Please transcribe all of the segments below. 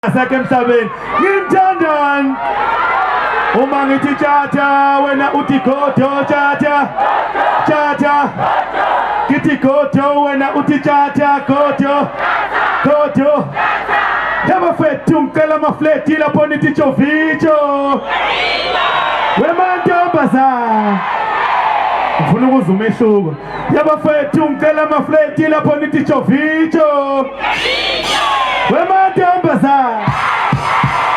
Sakhe emhlabeni ngimthandani uma ngithi tjata wena uthi godo tjata tjata ngithi godo wena uthi tjata godo godo yabafethu ngicela amafleti lapho nithi jovijo wemantombazana ngifuna ukuzwa umehluko yabafethu ngicela amafleti lapho nithi jovijo wemantombazana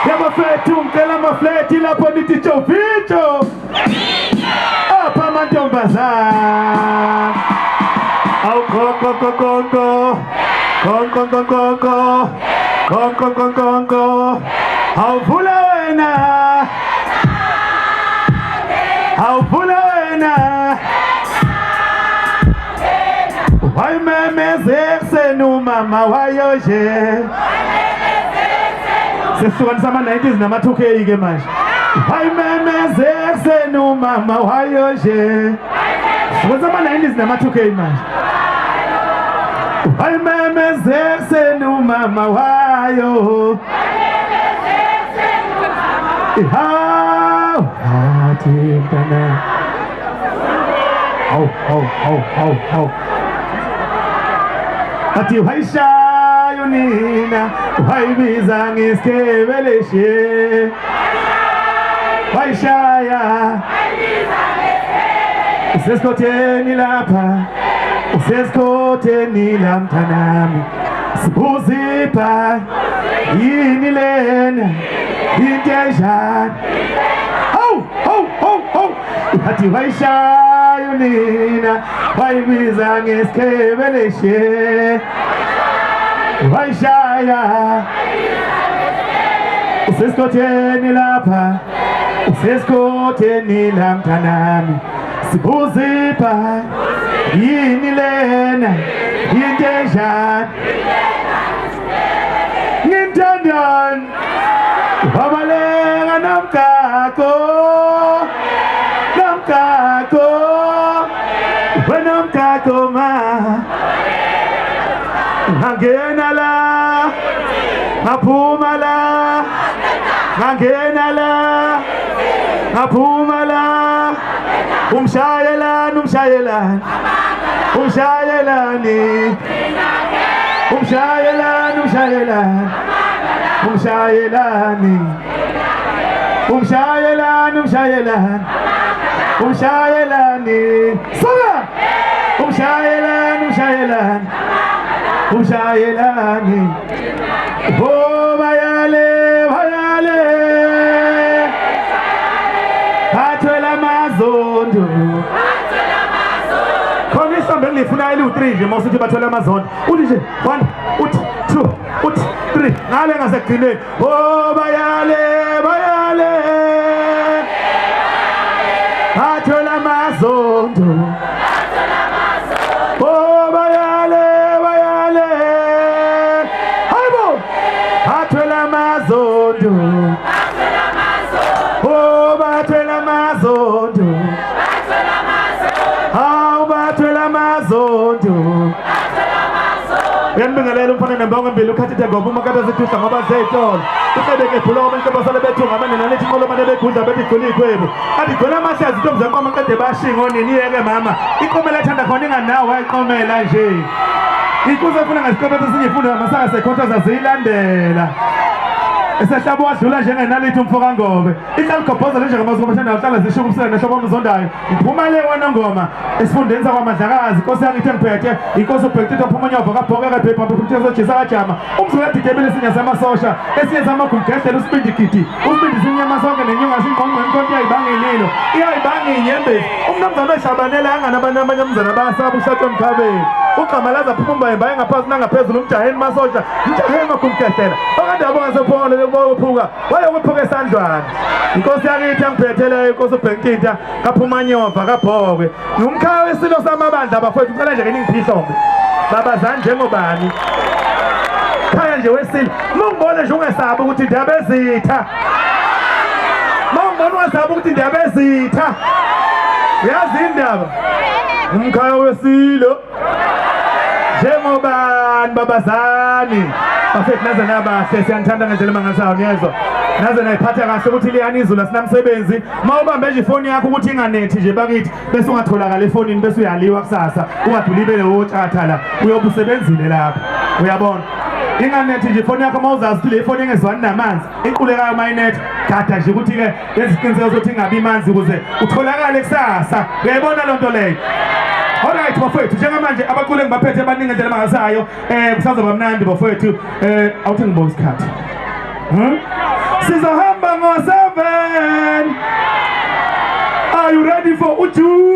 yabafethu ngicela amafleti lapho nithi jovijo apha amantombazana awu konko konko konko konko konko konko konko awuvula wena awuvula wena wayimemeze ekuseni umama wayoje sesihlukanisa ama-90s nama-2K ke manje wayimemeze ekuseni umama wayoje sihlukanisa ama-90s nama-2K manje wayimemeze ekuseni umama wayo ihawu athi mntana hawu athi wayishayo nina wayibiza ngesikebeleshe wayishaya usesikhotheni lapha usesikhotheni la mntanami sibuzipha yini lena into enjani hawu athi wayishayo nina wayibiza ngesikebeleshe wayishaya usesikhotheni lapha usesikhotheni la mntanami sibuzipha yini lena into enjani ngimthandani wabaleka namkako wena mkako ma ngangena la ngaphuma la ngangena ngaphuma la umshayelani soka umshayelani oh bayale bathwele amazondo khona isambe ngifuna eli-3 nje mawusithi bathwele amazondo uthi nje 1 uthi 2 uthi 3 ngale ngasekugcineni oh bayale bathwele amazondo oh bayale hayibo bathwele amazondo oh bathwele amazondo hawu bathwele amazondo yanibingelela umfana nembongo embili ukhathithe ngoba umakade zithudla ngoba zeyitolo uhlebeke phula ngoba intobasale bethunga abane nanithi inqolo mane begudla bethi igcwele iyikhwebu kanti igcwele amahlazi intombi zankomo qede bashinga onini iyeke mama iqomela ethanda khona inganawo wayiqomela nje inkuzo efuna ngasiqobetha singifunda amasaka sekhothaza ziyilandela esehlaba wadlula njengenalithi umfoka ngobe ihlalugobhoza lenjengamaziko amathanda ahlala zishuka ubusela nehlobo omzondayo ngiphuma le wona ngoma esifundeni sakwamadlakazi inkosi yangithi ngiphethe inkosi ubhekitha phuma nyova kabhoke kadwe phambi kumthetho sojisa kajama umzulu edidebile esinye samasosha esinye samagumgedlela usibindikiti usibindi sinyama sonke nenyunga singqongqo inkonto iyayibangililo iyayibanga inyembezi umnumzana oyishabanela angani abanye amzana bayasaba ushathe emkhabeni uqamalaza phuma embaye ngaphansi nangaphezulu umjaheni masosha umjaheni magumgedlela okade yabonga sephongole ukuphuka wayokuphuka esandlwana inkosi yakithi yangiphetheleyo inkosi ubhekitha kaphuma nyova kabhokwe ngumkhaya wesilo samabandla abafowethu ngicela nje ke ningiphihlobe babazani njengobani khaya nje wesilo mungibone nje ungesaba ukuthi ndiyabezitha mungibone ungesaba ukuthi ndiyabezitha uyazi indaba umkhaya wesilo njengobani babazani bafethu naze nabahle siyanithanda ngendlela emangasayo niyezwa naze nayiphatha kahle ukuthi liyani izulu sinamsebenzi uma ubambe nje ifoni yakho ukuthi inganethi nje bakithi bese ungatholakala efonini bese uyaliwa kusasa ungadulibele wotshatha la uyobe usebenzile lapha uyabona inganethi nje ifoni yakho mawuzazi ukuthi le ifoni engezwani namanzi iqulekayo mayinethi gada nje ukuthi-ke leziqiniseko zokuthi ingabi manzi ukuze utholakale kusasa uyayibona loo nto leyo. Alright bafowethu njengamanje abaculi engibaphethe abaningi ngendlela emangasayo kusazoba mnandi bafowethu awuthi ngibona isikhathi sizohamba ngo-7. Are you ready for uju?